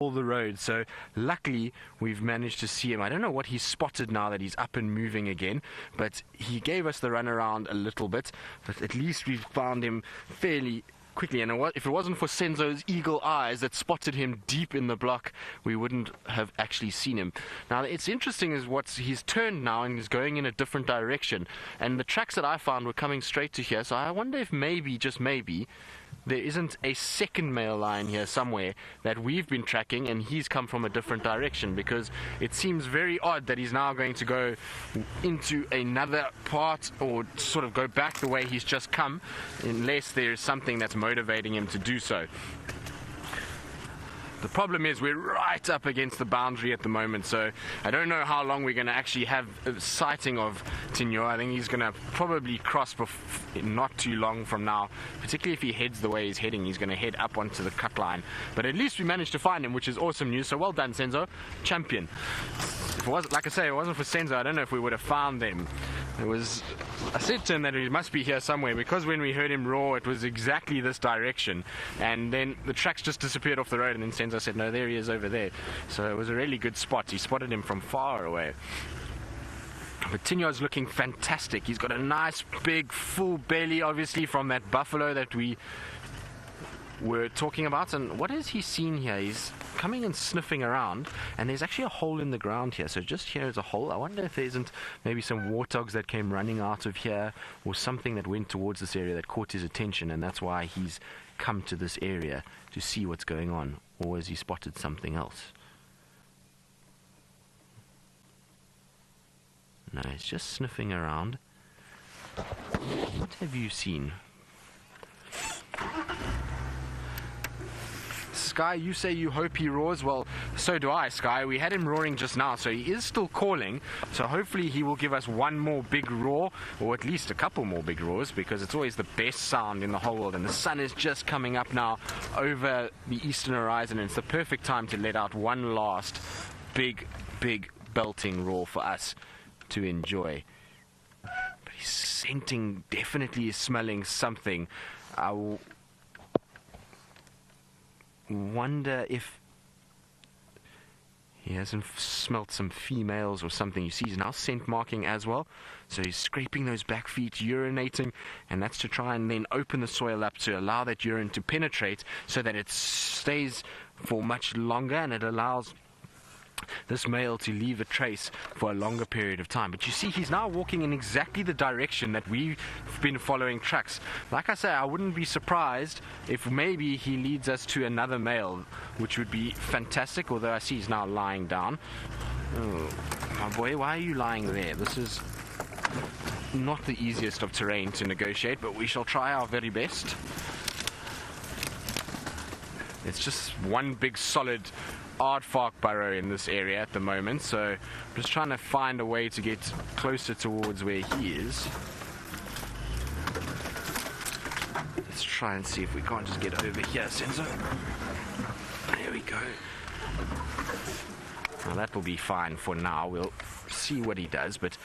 all the road. So luckily we've managed to see him. I don't know what he's spotted now that he's up and moving again, but he gave us the run around a little bit, but at least we've found him fairly quickly. And if it wasn't for Senzo's eagle eyes that spotted him deep in the block, we wouldn't have actually seen him. Now it's interesting is he's turned now and he's going in a different direction, and the tracks that I found were coming straight to here. So I wonder if maybe, just maybe, there isn't a second male lion here somewhere that we've been tracking and he's come from a different direction, because it seems very odd that he's now going to go into another part or sort of go back the way he's just come, unless there's something that's motivating him to do so. The problem is we're right up against the boundary at the moment, so I don't know how long we're going to actually have a sighting of Tinyo. I think he's going to probably cross not too long from now, particularly if he heads the way he's heading. He's going to head up onto the cut line. But at least we managed to find him, which is awesome news. So well done, Senzo. Champion. If it was, like I say, it wasn't for Senzo, I don't know if we would have found them. I said to him that he must be here somewhere, because when we heard him roar, it was exactly this direction, and then the tracks just disappeared off the road, and then Senzo said, no, there he is over there. So it was a really good spot. He spotted him from far away. But Tinyo's looking fantastic. He's got a nice big full belly, obviously from that buffalo that we were talking about. And what has he seen here? He's coming and sniffing around, and there's actually a hole in the ground here. So just here is a hole. I wonder if there isn't maybe some warthogs that came running out of here, or something that went towards this area that caught his attention, and that's why he's come to this area to see what's going on. Or has he spotted something else? No, he's just sniffing around. What have you seen? Sky, you say you hope he roars. Well, so do I, Sky. We had him roaring just now, so he is still calling. So hopefully he will give us one more big roar, or at least a couple more big roars, because it's always the best sound in the whole world. And the sun is just coming up now over the eastern horizon, and it's the perfect time to let out one last big belting roar for us to enjoy. But he's scenting, definitely smelling something. I wonder if he hasn't smelt some females or something. You see he's now scent marking as well, so he's scraping those back feet, urinating, and that's to try and then open the soil up to allow that urine to penetrate, so that it stays for much longer, and it allows this male to leave a trace for a longer period of time. But you see he's now walking in exactly the direction that we've been following tracks. Like I say, I wouldn't be surprised if maybe he leads us to another male, which would be fantastic, although I see he's now lying down. Oh, my boy, why are you lying there? This is not the easiest of terrain to negotiate, but we shall try our very best. It's just one big solid aardvark burrow in this area at the moment, so I'm just trying to find a way to get closer towards where he is. Let's try and see if we can't just get over here, Senzo. There we go. Now that will be fine for now. We'll see what he does, but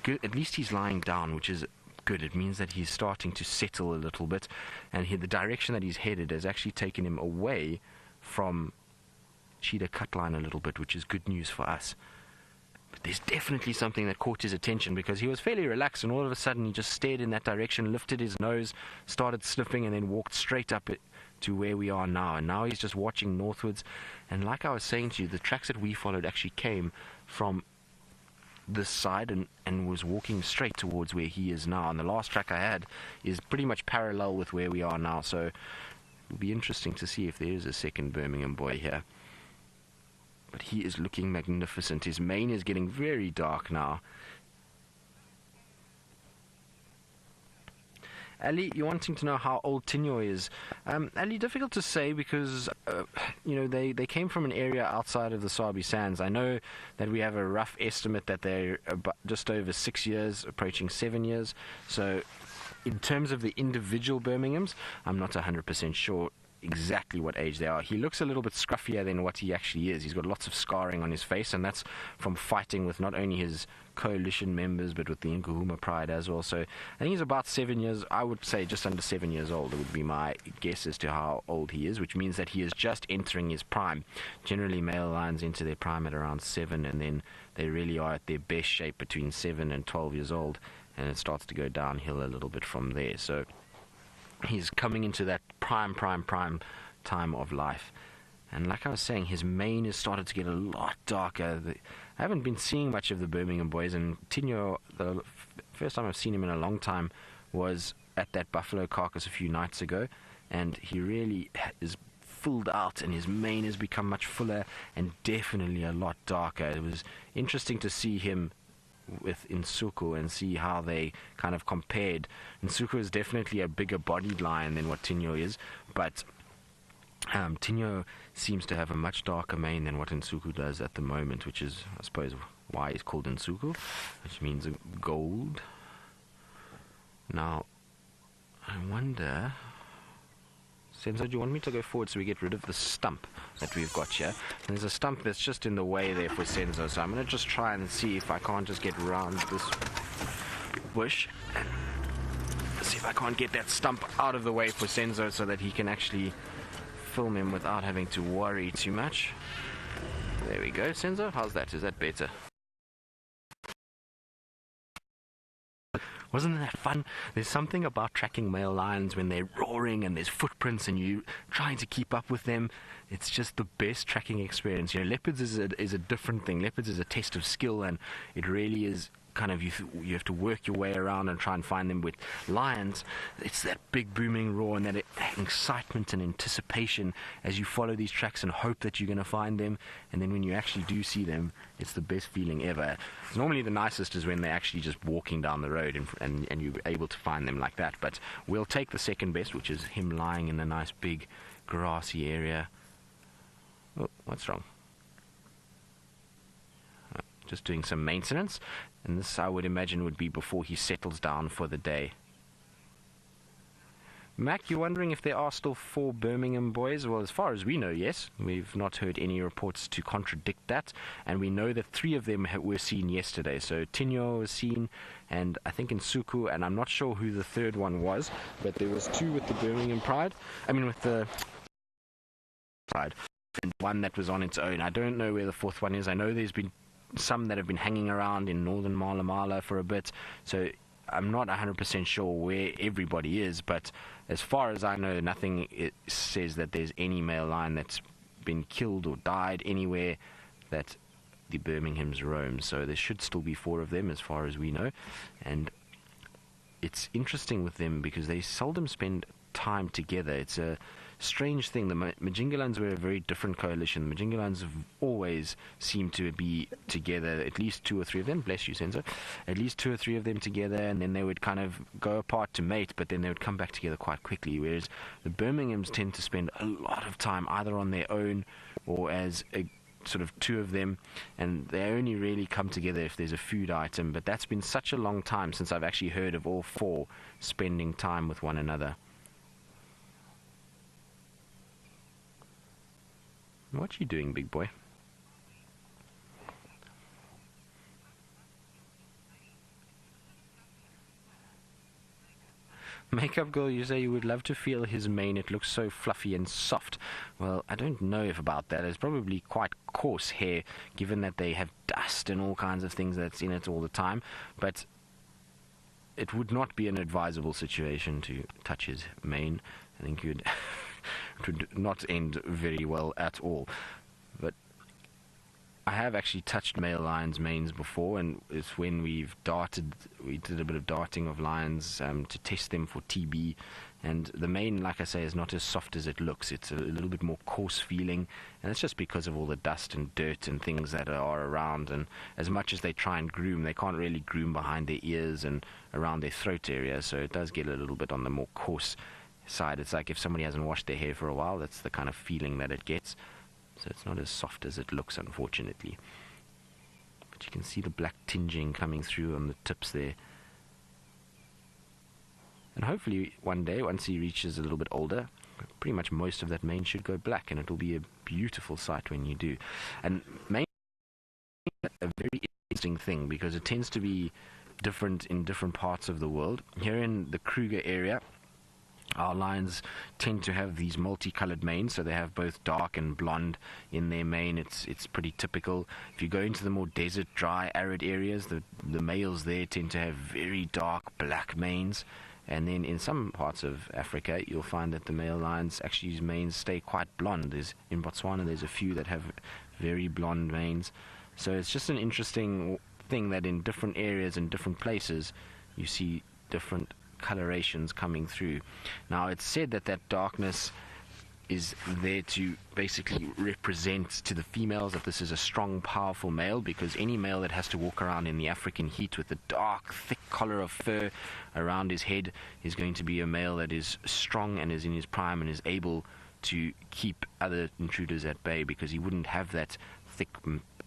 good, at least he's lying down, which is good. It means that he's starting to settle a little bit, and the direction that he's headed has actually taken him away from cheetah cut line a little bit, which is good news for us. But there's definitely something that caught his attention, because he was fairly relaxed, and all of a sudden he just stared in that direction, lifted his nose, started sniffing, and then walked straight up to where we are now. And now he's just watching northwards, and like I was saying to you, the tracks that we followed actually came from this side and was walking straight towards where he is now. And the last track I had is pretty much parallel with where we are now, so it'll be interesting to see if there is a second Birmingham boy here. But he is looking magnificent. His mane is getting very dark now. Ali, you're wanting to know how old Tinyo is. Ali, difficult to say, because they came from an area outside of the Sabi Sands. I know that we have a rough estimate that they're just over 6 years, approaching 7 years. So in terms of the individual Birminghams, I'm not 100% sure exactly what age they are. He looks a little bit scruffier than what he actually is. He's got lots of scarring on his face, and that's from fighting with not only his coalition members but with the Nkuhuma Pride as well. So I think he's about 7 years, I would say just under 7 years old. It would be my guess as to how old he is, which means that he is just entering his prime. Generally, male lions enter their prime at around 7, and then they really are at their best shape between 7 and 12 years old, and it starts to go downhill a little bit from there. So he's coming into that prime time of life. And like I was saying, his mane has started to get a lot darker. I haven't been seeing much of the Birmingham boys, and Tinyo, the first time I've seen him in a long time was at that buffalo carcass a few nights ago, and he really is filled out, and his mane has become much fuller and definitely a lot darker. It was interesting to see him with Nsuku and see how they kind of compared. Nsuku is definitely a bigger bodied lion than what Tinyo is, but Tinyo seems to have a much darker mane than what Nsuku does at the moment, which is, I suppose, why he's called Nsuku, which means gold. Now, I wonder, Senzo, do you want me to go forward so we get rid of the stump that we've got here? And there's a stump that's just in the way there for Senzo, so I'm going to just try and see if I can't just get around this bush and see if I can't get that stump out of the way for Senzo so that he can actually film him without having to worry too much. There we go, Senzo. How's that? Is that better? Wasn't that fun? There's something about tracking male lions when they're roaring and there's footprints and you trying to keep up with them. It's just the best tracking experience. You know, leopards is a different thing. Leopards is a test of skill, and it really is kind of, you have to work your way around and try and find them. With lions, it's that big booming roar and that excitement and anticipation as you follow these tracks and hope that you're going to find them, and then when you actually do see them, it's the best feeling ever. It's normally the nicest is when they're actually just walking down the road and you're able to find them like that, but we'll take the second best, which is him lying in a nice big grassy area. Oh, what's wrong? Just doing some maintenance, and this I would imagine would be before he settles down for the day. Mac, you're wondering if there are still 4 Birmingham boys? Well, as far as we know, yes. We've not heard any reports to contradict that, and we know that 3 of them were seen yesterday. So Tinyo was seen, and I think Nsuku, and I'm not sure who the third one was, but there was 2 with the Birmingham Pride. With the Pride, and 1 that was on its own. I don't know where the 4th one is. I know there's been some that have been hanging around in northern Mala Mala for a bit, so I'm not 100% sure where everybody is, but as far as I know, nothing says that there's any male lion that's been killed or died anywhere that the Birminghams roam, so there should still be 4 of them as far as we know. And it's interesting with them because they seldom spend time together. It's a strange thing. The Majingalans were a very different coalition. The Majingalans have always seemed to be together, at least 2 or 3 of them, bless you, Senzo, at least 2 or 3 of them together, and then they would kind of go apart to mate, but then they would come back together quite quickly, whereas the Birminghams tend to spend a lot of time either on their own or as a sort of 2 of them, and they only really come together if there's a food item, but that's been such a long time since I've actually heard of all 4 spending time with one another. What you doing, big boy? Makeup girl, you say you would love to feel his mane. It looks so fluffy and soft. Well, I don't know if about that. It's probably quite coarse hair, given that they have dust and all kinds of things that's in it all the time. But it would not be an advisable situation to touch his mane. I think you'd... it would not end very well at all. But I have actually touched male lions' manes before, and it's when we did a bit of darting of lions to test them for TB, and the mane, like I say, is not as soft as it looks. It's a little bit more coarse feeling, and it's just because of all the dust and dirt and things that are around, and as much as they try and groom, they can't really groom behind their ears and around their throat area, so it does get a little bit on the more coarse side. It's like if somebody hasn't washed their hair for a while, that's the kind of feeling that it gets. So it's not as soft as it looks, unfortunately. But you can see the black tinging coming through on the tips there. And hopefully one day, once he reaches a little bit older, pretty much most of that mane should go black, and it will be a beautiful sight when you do. And mane is a very interesting thing because it tends to be different in different parts of the world. Here in the Kruger area, our lions tend to have these multicolored manes, so they have both dark and blonde in their mane. It's pretty typical. If you go into the more desert, dry, arid areas, the males there tend to have very dark black manes. And then in some parts of Africa, you'll find that the male lions actually manes stay quite blonde. In Botswana, there's a few that have very blonde manes. So it's just an interesting thing that in different areas and different places, you see different colorations coming through. Now, it's said that darkness is there to basically represent to the females that this is a strong, powerful male, because any male that has to walk around in the African heat with a dark, thick collar of fur around his head is going to be a male that is strong and is in his prime and is able to keep other intruders at bay, because he wouldn't have that thick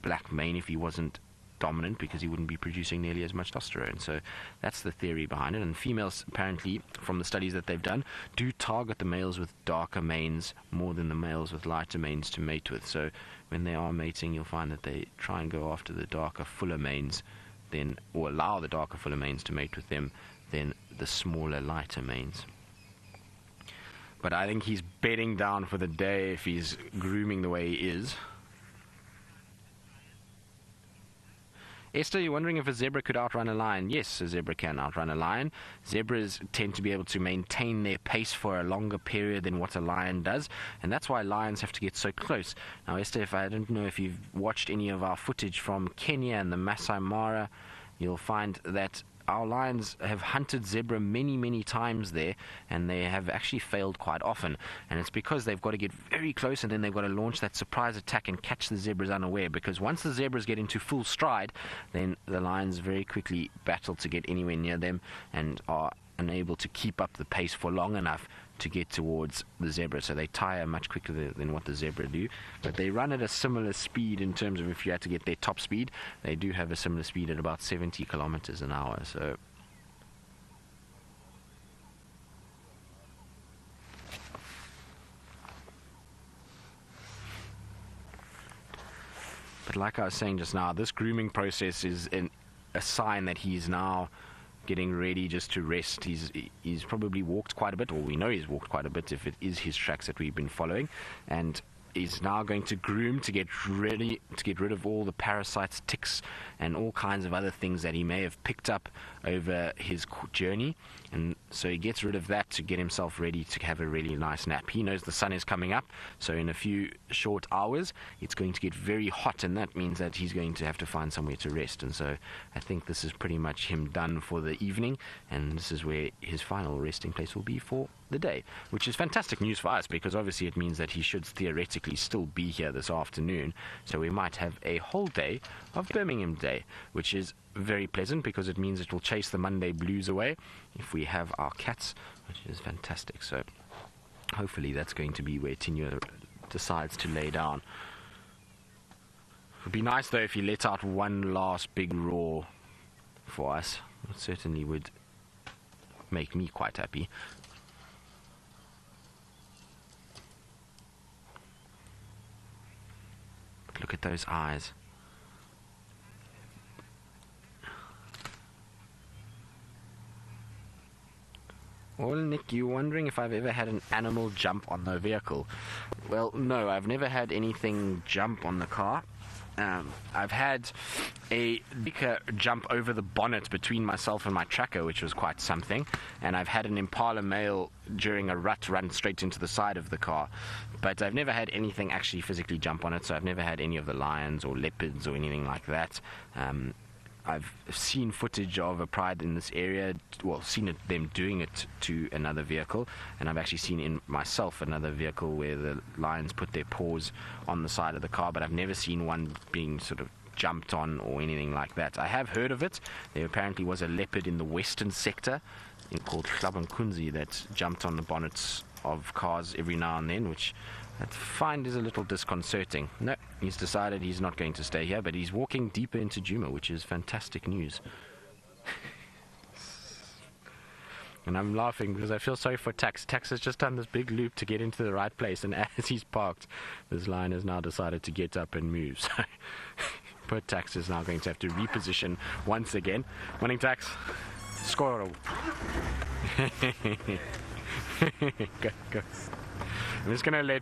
black mane if he wasn't dominant, because he wouldn't be producing nearly as much testosterone. So that's the theory behind it. And females, apparently, from the studies that they've done, do target the males with darker manes more than the males with lighter manes to mate with. So when they are mating, you'll find that they try and go after the darker, fuller manes, then, or allow the darker, fuller manes to mate with them, than the smaller, lighter manes. But I think he's bedding down for the day if he's grooming the way he is. Esther, you're wondering if a zebra could outrun a lion. Yes, a zebra can outrun a lion. Zebras tend to be able to maintain their pace for a longer period than what a lion does, and that's why lions have to get so close. Now, Esther, I don't know if you've watched any of our footage from Kenya and the Masai Mara, you'll find that our lions have hunted zebra many, many times there, and they have actually failed quite often. And it's because they've got to get very close, and then they've got to launch that surprise attack and catch the zebras unaware. Because once the zebras get into full stride, then the lions very quickly battle to get anywhere near them and are unable to keep up the pace for long enough to get towards the zebra. So they tire much quicker than what the zebra do, but they run at a similar speed in terms of if you had to get their top speed. They do have a similar speed at about 70 kilometers an hour. So but like I was saying just now, this grooming process is a sign that he's now getting ready just to rest. He's probably walked quite a bit, or we know he's walked quite a bit if it is his tracks that we've been following, and is now going to groom to get rid of all the parasites, ticks, and all kinds of other things that he may have picked up over his journey. And so he gets rid of that to get himself ready to have a really nice nap. He knows the sun is coming up, so in a few short hours it's going to get very hot, and that means that he's going to have to find somewhere to rest. And so I think this is pretty much him done for the evening, and this is where his final resting place will be for the day, which is fantastic news for us, because obviously it means that he should theoretically still be here this afternoon. So we might have a whole day of Birmingham Day, which is very pleasant because it means it will chase the Monday blues away if we have our cats, which is fantastic. So hopefully that's going to be where Tinyo decides to lay down. It would be nice though if he let out one last big roar for us. It certainly would make me quite happy. But look at those eyes. Well, Nick, you're wondering if I've ever had an animal jump on the vehicle. Well, no, I've never had anything jump on the car. I've had a deer jump over the bonnet between myself and my tracker, which was quite something. And I've had an impala male during a rut run straight into the side of the car. But I've never had anything actually physically jump on it, so I've never had any of the lions or leopards or anything like that. I've seen footage of a pride in this area, well, seen them doing it to another vehicle, and I've actually seen in myself another vehicle where the lions put their paws on the side of the car, but I've never seen one being sort of jumped on or anything like that. I have heard of it. There apparently was a leopard in the western sector called Hlabankunzi that jumped on the bonnets of cars every now and then, which I find is a little disconcerting. No, he's decided he's not going to stay here, but he's walking deeper into Djuma, which is fantastic news. And I'm laughing because I feel sorry for Tax. Tax has just done this big loop to get into the right place, and as he's parked, this lion has now decided to get up and move. So poor Tax is now going to have to reposition once again. Morning, Tax. Score. Go, go. I'm just going to let